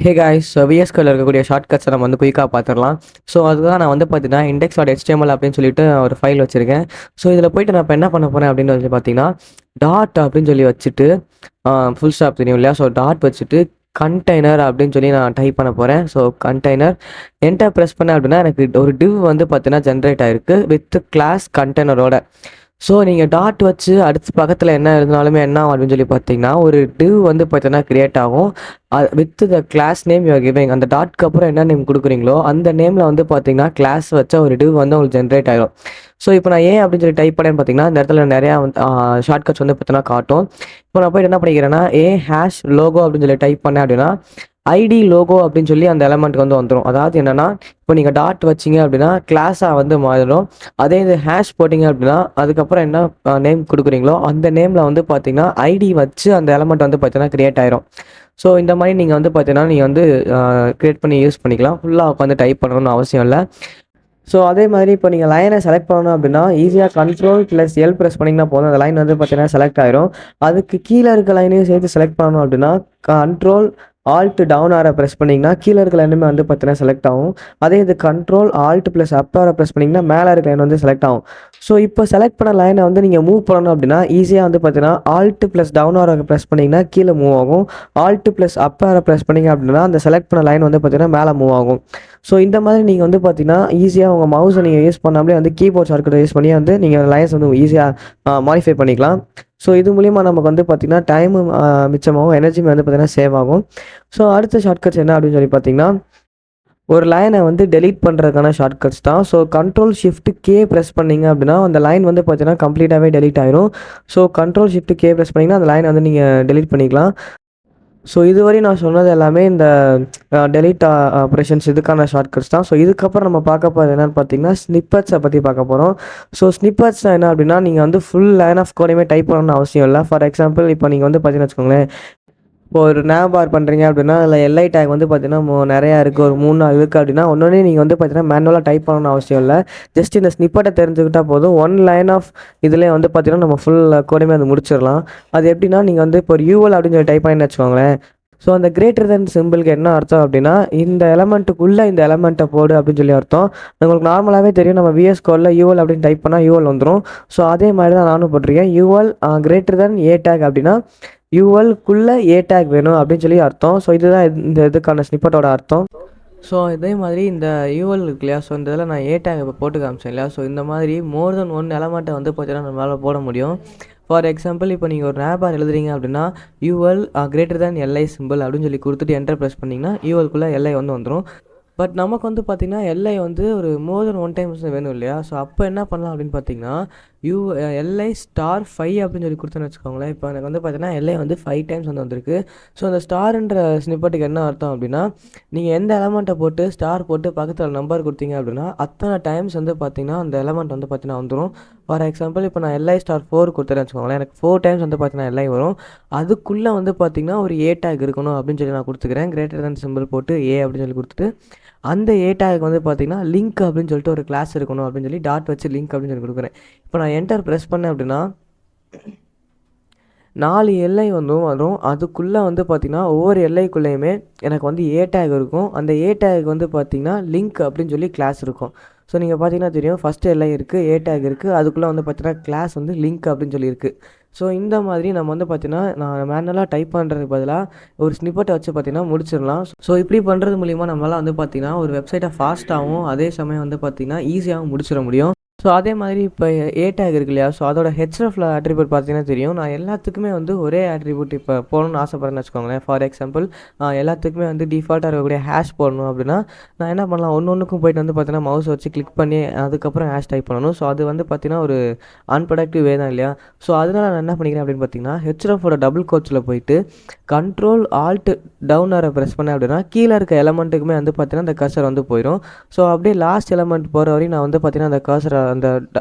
Hey guys, so vs கோடில் இருக்கக்கூடிய ஷார்ட்கட்ஸை நம்ம வந்து குயிக்காக பார்த்துடலாம். ஸோ அதுதான் நான் வந்து பார்த்தீங்கன்னா index.html அப்படின்னு சொல்லிட்டு ஒரு ஃபைல் வச்சுருக்கேன். ஸோ இதில் போய்ட்டு நான் இப்போ என்ன பண்ண போகிறேன் அப்படின்னு வந்து பார்த்தீங்கன்னா டாட் அப்படின்னு சொல்லி வச்சுட்டு ஃபுல் ஸ்டாப் தெரியும் இல்லையா? ஸோ டாட் வச்சுட்டு கண்டெய்னர் அப்படின்னு சொல்லி நான் டைப் பண்ண போகிறேன். ஸோ கண்டெய்னர் என்டர் ப்ரெஸ் பண்ணேன் அப்படின்னா எனக்கு ஒரு div வந்து பார்த்தீங்கன்னா ஜென்ரேட் ஆகிருக்கு வித் கிளாஸ் கண்டெய்னரோட. ஸோ நீங்கள் டாட் வச்சு அடுத்து பக்கத்தில் என்ன இருந்தாலுமே என்ன ஆகும் அப்படின்னு சொல்லி பார்த்தீங்கன்னா ஒரு div வந்து பார்த்தீங்கன்னா க்ரியேட் ஆகும் with the class name you're giving. அந்த டாட்க்கு அப்புறம் என்ன நேம் கொடுக்குறீங்களோ அந்த நேமில் வந்து பார்த்தீங்கன்னா கிளாஸ் வச்ச ஒரு div வந்து உங்களுக்கு ஜென்ரேட் ஆகிடும். ஸோ இப்போ நான் ஏன் அப்படின்னு சொல்லி டைப் பண்ணேன்னு பார்த்தீங்கன்னா இந்த இடத்துல நிறையா வந்து ஷார்ட்கட்ஸ் வந்து பார்த்தீங்கன்னா காட்டும். இப்போ நான் போய்ட்டு என்ன பண்ணிக்கிறேன்னா ஹேஷ் லோகோ அப்படின்னு சொல்லி டைப் பண்ணேன் அப்படின்னா ஐடி லோகோ அப்படின்னு சொல்லி அந்த எலமெண்ட்டுக்கு வந்து வந்துடும். அதாவது என்னென்னா இப்போ நீங்கள் டாட் வச்சிங்க அப்படின்னா கிளாஸாக வந்து மாறிடும். அதே இது ஹேஷ் போட்டிங்க அப்படின்னா அதுக்கப்புறம் என்ன நேம் கொடுக்குறீங்களோ அந்த நேமில் வந்து பார்த்தீங்கன்னா ஐடி வச்சு அந்த எலமெண்ட் வந்து பார்த்தீங்கன்னா க்ரியேட் ஆயிரும். ஸோ இந்த மாதிரி நீங்கள் வந்து பார்த்தீங்கன்னா நீங்கள் வந்து க்ரியேட் பண்ணி யூஸ் பண்ணிக்கலாம். ஃபுல்லாக உட்காந்து டைப் பண்ணணும்னு அவசியம் இல்லை. ஸோ அதே மாதிரி இப்போ நீங்கள் லைனை செலக்ட் பண்ணணும் அப்படின்னா ஈஸியாக Ctrl+L ப்ரெஸ் பண்ணிங்கன்னா போதும். அந்த லைன் வந்து பார்த்தீங்கன்னா செலக்ட் ஆயிரும். அதுக்கு கீழே இருக்க லைனையும் சேர்த்து செலக்ட் பண்ணணும் அப்படின்னா Ctrl+Alt+Down ஆரை ப்ரெஸ் பண்ணிங்கன்னா கீழே இருக்க லைனுமே வந்து பார்த்தீங்கன்னா செலக்ட் ஆகும். அதே இது Ctrl+Alt+Up ஆரை ப்ரெஸ் பண்ணிங்கன்னா மேலே இருக்க லைன் வந்து செலக்ட் ஆகும். ஸோ இப்போ செலக்ட் பண்ண லைனை வந்து நீங்கள் மூவ் பண்ணணும் அப்படின்னா ஈஸியாக வந்து பார்த்தீங்கன்னா Alt+Down ஆரை ப்ரெஸ் பண்ணிங்கன்னா கீழே மூவ் ஆகும். Alt+Up ஆரை ப்ரெஸ் பண்ணிங்க அப்படின்னா அந்த செலக்ட் பண்ண லைன் வந்து பார்த்தீங்கன்னா மேலே மூவ் ஆகும். ஸோ இந்த மாதிரி நீங்கள் வந்து பார்த்தீங்கன்னா ஈஸியாக உங்கள் மவுஸை நீங்கள் யூஸ் பண்ணாமலே வந்து கீபோர்ட் ஷார்ட்கட்டை யூஸ் பண்ணி வந்து நீங்கள் லைன்ஸ் வந்து ஈஸியாக மாடிஃபை பண்ணிக்கலாம். ஸோ இது மூலிமா நமக்கு வந்து பார்த்திங்கன்னா டைமும் மிச்சமாகவும் எனர்ஜியும் வந்து பார்த்திங்கன்னா சேவ் ஆகும். ஸோ அடுத்த ஷார்ட்கட்ஸ் என்ன அப்படின்னு சொல்லி பார்த்தீங்கன்னா ஒரு லைனை வந்து டெலீட் பண்ணுறதுக்கான ஷார்ட்கட்ஸ் தான். ஸோ Ctrl+Shift+K ப்ரெஸ் பண்ணிங்க அப்படின்னா அந்த லைன் வந்து பார்த்தீங்கன்னா கம்ப்ளீட்டாகவே டெலீட் ஆயிரும். ஸோ Ctrl+Shift+K ப்ரெஸ் பண்ணிங்கன்னா அந்த லைனை வந்து நீங்கள் டெலீட் பண்ணிக்கலாம். ஸோ இதுவரை நான் சொன்னது எல்லாமே இந்த டெலீட் ஆப்ரேஷன்ஸ் இதுக்கான ஷார்ட்கட்ஸ் தான். ஸோ இதுக்கப்புறம் நம்ம பார்க்க போகிறது என்னென்னு பார்த்தீங்கன்னா ஸ்னிப்பட்ஸை பற்றி பார்க்க போகிறோம். ஸோ ஸ்னிப்பட்ஸ் என்ன அப்படின்னா நீங்கள் வந்து ஃபுல் லைன் ஆஃப் கோடையுமே டைப் பண்ணணும்னு அவசியம் இல்லை. ஃபார் எக்ஸாம்பிள் இப்போ நீங்கள் வந்து பார்த்தீங்கன்னு வச்சுக்கோங்களேன், இப்போ ஒரு nav பார் பண்ணுறீங்க அப்படின்னா அதில் எல்ஐ டேக் வந்து பார்த்தீங்கன்னா நிறையா இருக்குது, ஒரு 3-4 இருக்குது அப்படின்னா ஒன்னொன்னே நீங்கள் வந்து பார்த்தீங்கன்னா மேனுவலாக டைப் பண்ணணும்னு அவசியம் இல்லை. ஜஸ்ட் இந்த ஸ்னிப்பட்டை தெரிஞ்சுக்கிட்டால் போதும். ஒன் லைன் ஆஃப் இதிலே வந்து பார்த்தீங்கன்னா நம்ம ஃபுல் கோடையுமே அது முடிச்சிடலாம். அது எப்படின்னா நீங்கள் வந்து இப்போ ஒரு யூஎல் அப்படின்னு சொல்லி டைப் பண்ணின்னு வச்சுக்கோங்களேன். ஸோ அந்த கிரேட்டர் தென் சிம்பிளுக்கு என்ன அர்த்தம் அப்படின்னா இந்த எலமெண்ட்டுக்குள்ளே இந்த எலமெண்ட்டை போடு அப்படின்னு சொல்லி அர்த்தம். உங்களுக்கு நார்மலாகவே தெரியும், நம்ம விஎஸ் கோடில் யூஎல் அப்படின்னு டைப் பண்ணால் யூஎல் வந்துடும். ஸோ அதே மாதிரி தான் நானும் போட்டிருக்கேன். யூஎல் கிரேட்டர் தென் ஏ டேக் அப்படின்னா யூஎல்குள்ளே ஏ டேக் வேணும் அப்படின்னு சொல்லி அர்த்தம். ஸோ இதுதான் இந்த இதுக்கான ஸ்னிப்பட்டோட அர்த்தம். ஸோ இதே மாதிரி இந்த யூஎல் இருக்கு இல்லையா, ஸோ இந்த இதில் நான் ஏ டேக் இப்போ போட்டு காமிச்சேன் இல்லையா. ஸோ இந்த மாதிரி மோர் தென் ஒன் எலமெண்ட்டை வந்து பார்த்தீங்கன்னா நம்மளால் போட முடியும். ஃபார் எக்ஸாம்பிள் இப்போ நீங்கள் ஒரு nav பார் எழுதுறீங்க அப்படின்னா UL greater than LI simple அப்படின்னு சொல்லி கொடுத்துட்டு என்டர் ப்ரெஸ் பண்ணிங்கன்னா யூஎல்குள்ளே எல்ஐ வந்து வந்துடும். பட் நமக்கு வந்து பார்த்திங்கன்னா எல்ஐ வந்து ஒரு மோர் தென் ஒன் டைம்ஸ் வேணும் இல்லையா. ஸோ அப்போ என்ன பண்ணலாம் அப்படின்னு பார்த்தீங்கன்னா LI*5 அப்படின்னு சொல்லி கொடுத்தேன்னு வச்சுக்கோங்களேன். இப்போ எனக்கு வந்து பார்த்தீங்கன்னா எல்ஐ வந்து 5 டைம்ஸ் வந்து வந்திருக்கு. ஸோ அந்த ஸ்டார்ன்ற ஸ்னிப்பட்டுக்கு என்ன அர்த்தம் அப்படின்னா நீங்கள் எந்த எலமெண்ட்டை போட்டு ஸ்டார் போட்டு பக்கத்தில் நம்பர் கொடுத்தீங்க அப்படின்னா அத்தனை டைம்ஸ் வந்து பார்த்தீங்கன்னா அந்த எலமெண்ட் வந்து பார்த்தீங்கன்னா வந்துடும். ஃபார் எக்ஸாம்பிள் இப்போ நான் LI*4 கொடுத்தேன்னு வச்சுக்கோங்களேன், எனக்கு 4 டைம்ஸ் வந்து பார்த்தீங்கன்னா எல்ஐ வரும். அதுக்குள்ளே வந்து பார்த்தீங்கன்னா ஒரு ஏ டேக் இருக்கணும் அப்படின்னு சொல்லி நான் கொடுத்துக்கிறேன். கிரேட்டர் தென் சிம்பிள் போட்டு ஏ அப்படின்னு சொல்லி கொடுத்துட்டு அந்த ஏ டேக் வந்து பார்த்தீங்கன்னா லிங்க் அப்படின்னு சொல்லிட்டு ஒரு கிளாஸ் இருக்கணும் அப்படின்னு சொல்லி டாட் வச்சு லிங்க் அப்படின்னு சொல்லி கொடுக்குறேன். இப்போ நான் என்டர் ப்ரெஸ் பண்ணேன் அப்படின்னா 4 எல்ஐ வந்து வரும். அதுக்குள்ளே வந்து பார்த்திங்கன்னா ஒவ்வொரு எல்ஐக்குள்ளேயுமே எனக்கு வந்து ஏ டேக் இருக்கும். அந்த ஏ டேக் வந்து பார்த்திங்கன்னா லிங்க் அப்படின்னு சொல்லி கிளாஸ் இருக்கும். ஸோ நீங்கள் பார்த்தீங்கன்னா தெரியும், ஃபஸ்ட்டு எல்ஐ இருக்குது, ஏ டேக் இருக்குது, அதுக்குள்ளே வந்து பார்த்தீங்கன்னா கிளாஸ் வந்து லிங்க் அப்படின்னு சொல்லியிருக்கு. ஸோ இந்த மாதிரி நம்ம வந்து பார்த்தீங்கன்னா நான் மேனுவலாக டைப் பண்ணுறதுக்கு பதிலாக ஒரு ஸ்னிப்பட்டை வச்சு பார்த்தீங்கன்னா முடிச்சிடலாம். ஸோ இப்படி பண்ணுறது மூலிமா நம்மளால் வந்து பார்த்திங்கன்னா ஒரு வெப்சைட்டை ஃபாஸ்ட்டாகவும் அதே சமயம் வந்து பார்த்திங்கன்னா ஈஸியாகவும் முடிச்சிட முடியும். ஸோ அதே மாதிரி இப்போ ஏ டேக் இருக்கு இல்லையா, ஸோ அதோட ஹெச்எஃப்ல ஆட்ரிபியூட் பார்த்தீங்கன்னா தெரியும். நான் எல்லாத்துக்குமே வந்து ஒரே ஆட்ரிபியூட் இப்போ போகணும்னு ஆசைப்பட்றேன்னு வச்சுக்கோங்களேன். ஃபார் எக்ஸாம்பிள் எல்லாத்துக்குமே வந்து டிஃபால்ட்டாக இருக்கக்கூடிய ஹேஷ் போடணும் அப்படின்னா நான் என்ன பண்ணலாம், ஒன்றுக்கும் போயிட்டு வந்து பார்த்தீங்கன்னா மவுஸ் வச்சு கிளிக் பண்ணி அதுக்கப்புறம் ஹேஷ் டைப் பண்ணணும். ஸோ அது வந்து பார்த்தீங்கன்னா ஒரு அன்ப்ரொடக்டிவ் வே தான் இல்லையா. ஸோ அதனால் நான் என்ன பண்ணிக்கிறேன் அப்படின்னு பார்த்தீங்கன்னா ஹெச்எஃபோட டபுள் கோட்ஸில் போயிட்டு Ctrl+Alt+Down ஆரை ப்ரெஸ் பண்ணேன் அப்படின்னா கீழே இருக்க எலமெண்ட்டுக்குமே வந்து பார்த்தீங்கன்னா அந்த கர்சர் வந்து போயிடும். ஸோ அப்படியே லாஸ்ட் எலமெண்ட் போகிற வரையும் நான் வந்து பார்த்தீங்கன்னா அந்த கர்சரை அந்த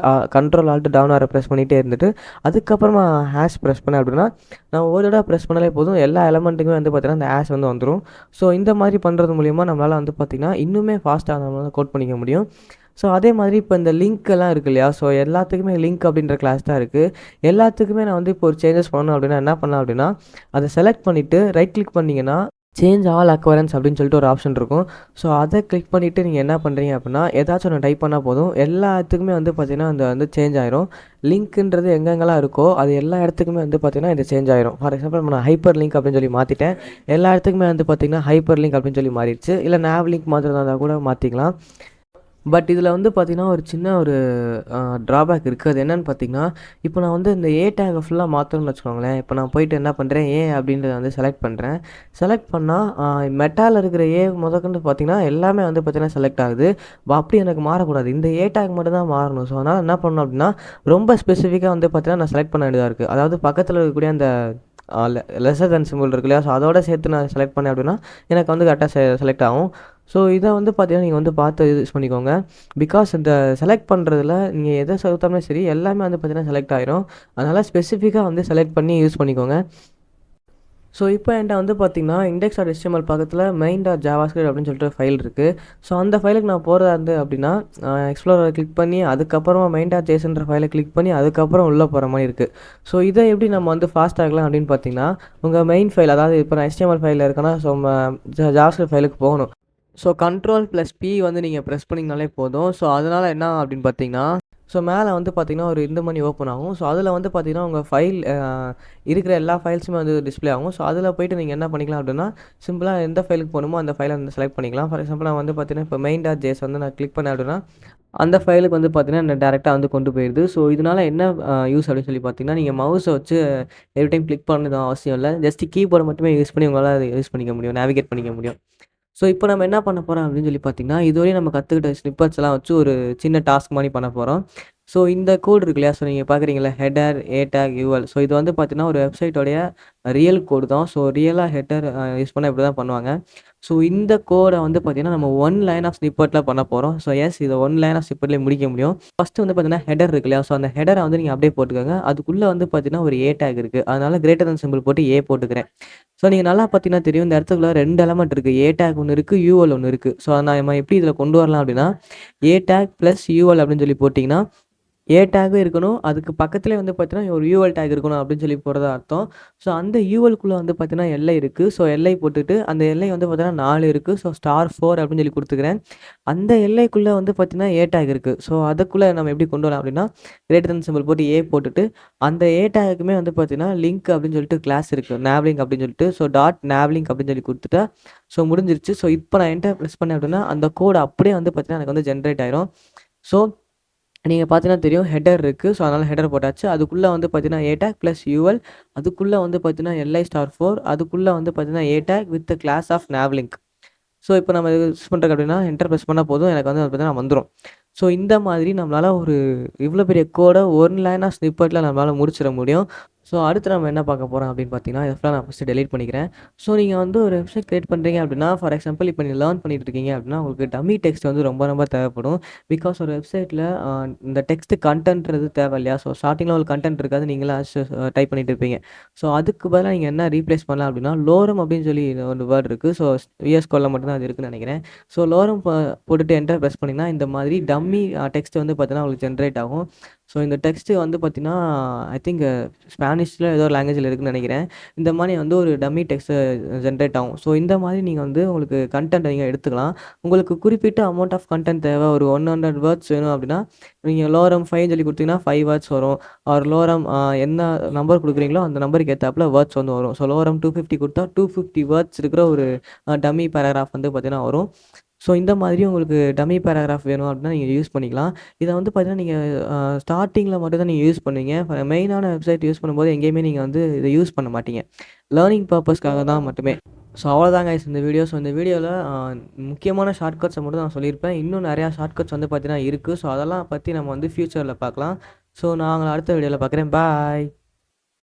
Ctrl+Alt+Down ஆரை ப்ரெஸ் பண்ணிகிட்டே இருந்துட்டு அதுக்கப்புறமா ஹேஷ் ப்ரெஸ் பண்ணேன் அப்படின்னா நான் ஒரு தடவை ப்ரெஸ் பண்ணாலே போதும், எல்லா எலமெண்ட்டுக்குமே வந்து பார்த்தீங்கன்னா அந்த ஹேஷ் வந்து வந்துடும். ஸோ இந்த மாதிரி பண்ணுறது மூலிமா நம்மளால் வந்து பார்த்திங்கன்னா இன்னுமே ஃபாஸ்ட்டாக நம்மளால் கோட் பண்ணிக்க முடியும். ஸோ அதே மாதிரி இப்போ இந்த லிங்க் எல்லாம் இருக்குது இல்லையா, ஸோ எல்லாத்துக்குமே லிங்க் அப்படின்ற கிளாஸ் தான் இருக்குது. எல்லாத்துக்குமே நான் வந்து இப்போ ஒரு சேஞ்சஸ் பண்ணணும் அப்படின்னா என்ன பண்ணலாம் அப்படின்னா அதை செலக்ட் பண்ணிவிட்டு ரைட் கிளிக் பண்ணிங்கன்னா சேஞ்ச் ஆல் அக்வரன்ஸ் அப்படின்னு சொல்லிட்டு ஒரு ஆப்ஷன் இருக்கும். ஸோ அதை கிளிக் பண்ணிவிட்டு நீங்கள் என்ன பண்ணுறீங்க அப்படின்னா, ஏதாச்சும் ஒன்று டைப் பண்ணால் போதும். எல்லாத்துக்குமே வந்து பார்த்தீங்கன்னா, அந்த வந்து சேஞ்ச் ஆயிரும். லிங்க்குன்றது எங்கெங்கெல்லாம் இருக்கோ, அது எல்லா இடத்துக்குமே வந்து பார்த்தீங்கன்னா, இது சேஞ்ச் ஆயிரும். ஃபார் எக்ஸாம்பிள் நான் ஹைப்பர் லிங்க் அப்படின்னு சொல்லி மாற்றிட்டேன். எல்லா இடத்துக்குமே வந்து பார்த்தீங்கன்னா, ஹைப்பர் லிங்க் அப்படின்னு சொல்லி மாறிடுச்சு. இல்லை நேவ் லிங்க் மாற்றுறதா இருந்தால் கூட மாற்றிக்கலாம். பட் இதில் வந்து பார்த்தீங்கன்னா, ஒரு சின்ன ஒரு ட்ராபேக் இருக்குது. அது என்னன்னு பார்த்தீங்கன்னா, இப்போ நான் வந்து இந்த டேகை ஃபுல்லாக மாற்றணும்னு வச்சுக்கோங்களேன். இப்போ நான் போயிட்டு என்ன பண்ணுறேன், அப்படின்றத வந்து செலக்ட் பண்ணுறேன். செலக்ட் பண்ணால் மெட்டால இருக்கிற முதற்கொண்டு பார்த்தீங்கன்னா, எல்லாமே வந்து பார்த்தீங்கன்னா செலக்ட் ஆகுது. அப்படி எனக்கு மாறக்கூடாது. இந்த டேக் மட்டும் தான் மாறணும். ஸோ, அதனால் என்ன பண்ணணும் அப்படின்னா, ரொம்ப ஸ்பெசிஃபிக்காக வந்து பார்த்தீங்கன்னா, நான் செலக்ட் பண்ண வேண்டியதா இருக்குது. அதாவது பக்கத்தில் இருக்கக்கூடிய அந்த லெஸ்ஸர் தென் சிம்பிள் இருக்கு இல்லையா? ஸோ, அதோட சேர்த்து நான் செலக்ட் பண்ணேன் அப்படின்னா, எனக்கு வந்து கரெக்டாக செலக்ட் ஆகும். ஸோ, இதை வந்து பார்த்தீங்கன்னா, நீங்கள் வந்து பார்த்து யூஸ் பண்ணிக்கோங்க. பிகாஸ் இந்த செலக்ட் பண்ணுறதுல நீங்கள் எதை செலுத்தாலுமே சரி, எல்லாமே வந்து பார்த்தீங்கன்னா செலக்ட் ஆயிரும். அதனால் ஸ்பெசிஃபிக்காக வந்து செலக்ட் பண்ணி யூஸ் பண்ணிக்கோங்க. ஸோ, இப்போ என்கிட்ட வந்து பார்த்தீங்கன்னா, index.html பக்கத்தில் main.javascript அப்படின்னு சொல்லிட்டு ஃபைல் இருக்குது. ஸோ, அந்த ஃபைலுக்கு நான் போகிறதா இருந்து அப்படின்னா, எக்ஸ்ப்ளோரரை கிளிக் பண்ணி, அதுக்கப்புறமா main.jsன்ற ஃபைலை கிளிக் பண்ணி, அதுக்கப்புறம் உள்ளே போகிற மாதிரி இருக்குது. ஸோ, இதை எப்படி நம்ம வந்து ஃபாஸ்ட் ஆகலாம் அப்படின்னு பார்த்தீங்கன்னா, உங்கள் மெயின் ஃபைல், அதாவது இப்போ நான் HTML ஃபைலில் இருக்கேன்னா, ஸோ JavaScript ஃபைலுக்கு போகணும். ஸோ, Ctrl+P வந்து நீங்கள் ப்ரெஸ் பண்ணிங்கனாலே போதும். ஸோ, அதனால் என்ன அப்படின்னு பார்த்தீங்கன்னா, ஸோ மேலே வந்து பார்த்தீங்கன்னா, ஒரு இந்த மணி ஓப்பன் ஆகும். ஸோ, அதில் வந்து பார்த்தீங்கன்னா, உங்கள் ஃபைல் இருக்கிற எல்லா ஃபைல்ஸுமே வந்து டிஸ்ப்ளே ஆகும். ஸோ, அதில் போய்ட்டு நீங்கள் என்ன பண்ணிக்கலாம் அப்படின்னா, சிம்பிளாக எந்த ஃபைலுக்கு போகணுமோ அந்த ஃபைலை வந்து செலக்ட் பண்ணிக்கலாம். ஃபார் எக்ஸாம்பிள் நான் வந்து பார்த்தீங்கன்னா, இப்போ main.js வந்து நான் கிளிக் பண்ணேன் அப்படின்னா, அந்த ஃபைலுக்கு வந்து பார்த்தீங்கன்னா, என்ன டேரெக்டாக வந்து கொண்டு போயிடுது. ஸோ, இதனால என்ன யூஸ் அப்படின்னு சொல்லி பார்த்தீங்கன்னா, நீங்கள் மவுஸை வச்சு எவ்ரி டைம் கிளிக் பண்ணணும் அவசியம் இல்லை. ஜஸ்ட் கீபோர்டை மட்டுமே யூஸ் பண்ணி உங்களால் அதை யூஸ் பண்ணிக்க முடியும், நேவிகேட் பண்ணிக்க முடியும். ஸோ, இப்போ நம்ம என்ன பண்ண போகிறோம் அப்படின்னு சொல்லி பார்த்தீங்கன்னா, இதுவரையும் நம்ம கற்றுக்கிட்ட ஸ்னிப்பட்ஸ் எல்லாம் வச்சு ஒரு சின்ன டாஸ்க் மாதிரி பண்ண போகிறோம். ஸோ, இந்த கோட் இருக்கு இல்லையா? ஸோ, நீங்கள் பார்க்குறீங்களா? Header, take, UL. ஸோ, இது வந்து பார்த்தீங்கன்னா, ஒரு வெப்சைட்டோடைய ரியல் கோடு தான். ஸோ, ரியலாக ஹெடர் யூஸ் பண்ணால் இப்படி தான் பண்ணுவாங்க. ஸோ, இந்த கோடை வந்து பார்த்தீங்கன்னா, நம்ம ஒன் லைன் ஆஃப் ஸ்னிப்பெட்டில் பண்ண போகிறோம். ஸோ, இதை ஒன் லைன் ஆஃப் ஸ்னிப்பெட்லேயே முடிக்க முடியும். ஃபஸ்ட்டு வந்து பார்த்தீங்கன்னா, ஹெடர் இருக்கு இல்லையா? ஸோ, அந்த ஹெடரை வந்து நீங்கள் அப்படியே போட்டுக்கோங்க. அதுக்குள்ளே வந்து பார்த்தீங்கன்னா, ஒரு டேக் இருக்குது. அதனால கிரேட்டர் தென் சிம்பிள் போட்டு போட்டுக்கிறேன். ஸோ, நீங்கள் நல்லா பார்த்தீங்கன்னா தெரியும். இந்த இடத்துக்குள்ள 2 எலமெண்ட் இருக்குது. டேக் ஒன்று இருக்குது, யூஎல் ஒன்று இருக்குது. ஸோ, நம்ம எப்படி இதில் கொண்டு வரலாம் அப்படின்னா, டேக் ப்ளஸ் யூஎல் அப்படின்னு சொல்லி போட்டிங்கன்னா, டேக்கும் இருக்கணும். அதுக்கு பக்கத்திலே வந்து பார்த்தீங்கன்னா, ஒரு யூஎல் டேக் இருக்கணும் அப்படின்னு சொல்லி போடுறதா அர்த்தம். ஸோ, அந்த யூஎல்குள்ளே வந்து பார்த்தீங்கன்னா, எல்லை இருக்குது. ஸோ, எல்லை போட்டுட்டு அந்த எல்லை வந்து பார்த்தீங்கன்னா 4 இருக்குது. ஸோ, *4 அப்படின்னு சொல்லி கொடுத்துக்கிறேன். அந்த எல்லைக்குள்ளே வந்து பார்த்தீங்கன்னா, டேக் இருக்குது. ஸோ, அதுக்குள்ளே நம்ம எப்படி கொண்டு வரலாம் அப்படின்னா, கிரேட்டர் தென் சிம்பிள் போட்டு போட்டுட்டு, அந்த டேக்குமே வந்து பார்த்தீங்கன்னா, லிங்க் அப்படின்னு சொல்லிட்டு கிளாஸ் இருக்குது. நேவ்லிங்க் அப்படின்னு சொல்லிட்டு. ஸோ, .navlink அப்படின்னு சொல்லி கொடுத்துட்டா, ஸோ முடிஞ்சிருச்சு. ஸோ, இப்போ நான் என்டர் ப்ரெஸ் பண்ணேன் அப்படின்னா, அந்த கோடு அப்படியே வந்து பார்த்தீங்கன்னா, எனக்கு வந்து ஜென்ரேட் ஆயிரும். ஸோ, நீங்க பார்த்தீங்கன்னா தெரியும் ஹெடர் இருக்கு. ஸோ, அதனால ஹெடர் போட்டாச்சு. அதுக்குள்ள வந்து பார்த்தீங்கன்னா, டேக் ப்ளஸ் யூஎல். அதுக்குள்ள வந்து பார்த்தீங்கன்னா, li*4. அதுக்குள்ள வந்து பார்த்தீங்கன்னா, tag with class of nav link. So, இப்போ நம்ம யூஸ் பண்ணுறோம் அப்படின்னா, என்டர் ப்ரெஸ் பண்ணால் போதும். எனக்கு வந்து பார்த்தீங்கன்னா வந்துரும். ஸோ, இந்த மாதிரி நம்மளால ஒரு இவ்வளோ பெரிய கோடை ஒன் லைன் ஆஃப் ஸ்னிப்பெட்டில் நம்மளால முடிச்சிட முடியும். ஸோ, அடுத்து நம்ம என்ன பார்க்க போகிறோம் அப்படின்னு பார்த்தீங்கன்னா, இதை ஃபுல்லாக நான் ஃபஸ்ட்டு டெலீட் பண்ணிக்கிறேன். ஸோ, நீங்கள் வந்து ஒரு வெப்சைட் கிரியேட் பண்ணுறீங்க அப்படின்னா, ஃபார் எக்ஸாம்பிள் இப்போ நீங்கள் லேர்ன் பண்ணிட்டு இருக்கீங்க அப்படின்னா, உங்களுக்கு டம்மி டெக்ஸ்ட் வந்து ரொம்ப ரொம்ப தேவைப்படும். பிகாஸ் ஒரு வெப்சைட்டில் இந்த டெக்ஸ்ட் கண்டென்ட்ன்றது தேவை இல்லையா? ஸோ, ஸ்டார்டிங்கில் ஒரு கண்டென்ட் இருக்காது. நீங்களா டைப் பண்ணிட்டு இருப்பீங்க. ஸோ, அதுக்கு பதிலாக நீங்கள் என்ன ரீப்ளேஸ் பண்ணலாம் அப்படின்னா, லோரம் அப்படின்னு சொல்லி ஒரு வேர்ட் இருக்குது. ஸோ, விஎஸ் கோடில் மட்டும்தான் அது இருக்குன்னு நினைக்கிறேன். ஸோ, லோரம் போட்டுட்டு என்டர் ப்ரெஸ் பண்ணிங்கன்னா, இந்த மாதிரி டம்மி டெக்ஸ்ட் வந்து பார்த்தீங்கன்னா உங்களுக்கு ஜென்ரேட் ஆகும். ஸோ, இந்த டெக்ஸ்ட்டு வந்து பார்த்தீங்கன்னா, ஐ திங்க் ஸ்பானிஷில் ஏதோ ஒரு லாங்குவேஜில் இருக்குன்னு நினைக்கிறேன். இந்த மாதிரி வந்து ஒரு டம்மி டெக்ஸ்ட்டு ஜென்ரேட் ஆகும். ஸோ, இந்த மாதிரி நீங்கள் வந்து உங்களுக்கு கண்டென்ட் நீங்கள் எடுத்துக்கலாம். உங்களுக்கு குறிப்பிட்ட அமௌண்ட் ஆஃப் கண்டென்ட் தேவை. ஒரு 100 வேர்ட்ஸ் வேணும் அப்படின்னா, நீங்கள் லோரம் 5 சொல்லி கொடுத்தீங்கன்னா 5 வேர்ட்ஸ் வரும். லோரம் என்ன நம்பர் கொடுக்குறீங்களோ அந்த நம்பருக்கு ஏற்றாப்புல வேர்ட்ஸ் வந்து வரும். ஸோ, லோரம் 250 கொடுத்தா 250 வேர்ட்ஸ் இருக்கிற ஒரு டம்மி பேராகிராஃப் வந்து பார்த்தீங்கன்னா வரும். ஸோ, இந்த மாதிரி உங்களுக்கு டம்மி பேராகிராஃப் வேணும் அப்படின்னா நீங்கள் யூஸ் பண்ணிக்கலாம். இதை வந்து பார்த்தீங்கன்னா, நீங்கள் ஸ்டார்ட்டிங்கில் மட்டும் தான் நீங்கள் யூஸ் பண்ணுவீங்க. மெயினான வெப்சைட் யூஸ் பண்ணும்போது எங்கேயுமே நீங்கள் வந்து இதை யூஸ் பண்ண மாட்டீங்க. லேர்னிங் பர்ப்பஸ்க்காக தான் மட்டுமே. ஸோ, அவ்வளோதாங்க கைஸ் இந்த வீடியோ. ஸோ, இந்த வீடியோவில் முக்கியமான ஷார்ட்கட்ஸை மட்டும் நான் சொல்லியிருப்பேன். இன்னும் நிறையா ஷார்ட்கட்ஸ் வந்து பார்த்தீங்கன்னா இருக்குது. ஸோ, அதெல்லாம் பற்றி நம்ம வந்து ஃப்யூச்சரில் பார்க்கலாம். ஸோ, நான் உங்களை அடுத்த வீடியோவில் பார்க்குறேன். பாய்.